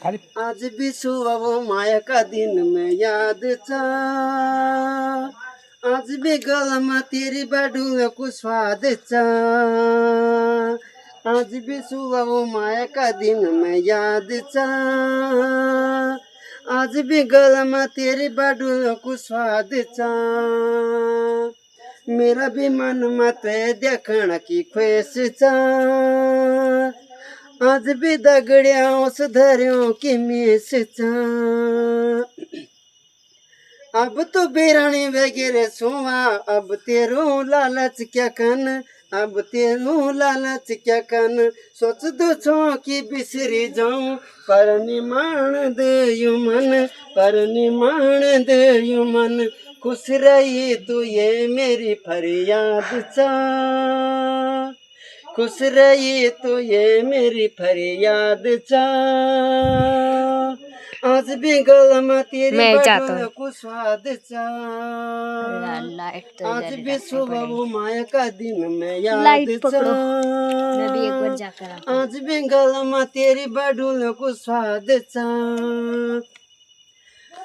आज भी सुबह वो माया का दिन में याद चा, आज भी गलमा तेरी बाडू को स्वाद चा, आज भी सुबह वो माया का दिन में याद चा, आज भी गलमा तेरी बाडू को स्वाद चा। मेरा भी मन मत देखण की ख्वाहिश चा, आज भी दगड़िया उस धरियों की मेस चा। अब तो बेरानी वगैरह सुवा, अब तेरू लालच क्या कन, अब तेरू लालच क्या कन। सोच दो छो कि बिसरी जाऊं, पर निमान दे यू मन, पर निमान दे यू मन। खुश रही तू ये मेरी फरियाद चा, खुश रही तू ये मेरी फरियाद चा। आज भी गलमा तेरी बाडू को स्वाद चा, आज भी सुबह वो माया का दिन में याद चा, आज भी गलमा तेरी बाडू को स्वाद चा।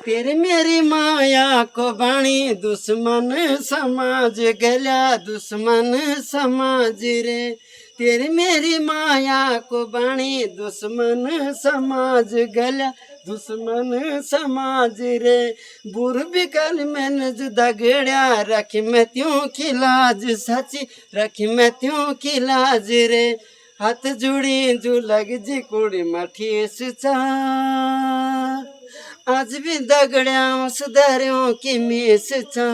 तेरी मेरी माया को बाणी दुश्मन समाज गल्या, दुश्मन समाज रे। तेरी मेरी माया को बाणी दुश्मन समाज गल्या, दुश्मन समाज रे। बुर भी कल मैंने जुदा गड़िया, रखी मैं त्यों की लाज सची, रखी मैं त्यों की लाज रे। हाथ जुड़ी जो लग जी कुड़ी मठीस चा, आज भी दगड़िया सुधारियों की मेस चा।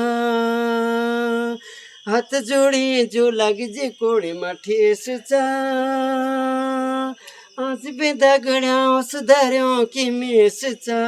हाथ जोड़ी जो लग जी कुड़ी मठीस चा, आज भी दगड़िया सुधारियों की मेस चा।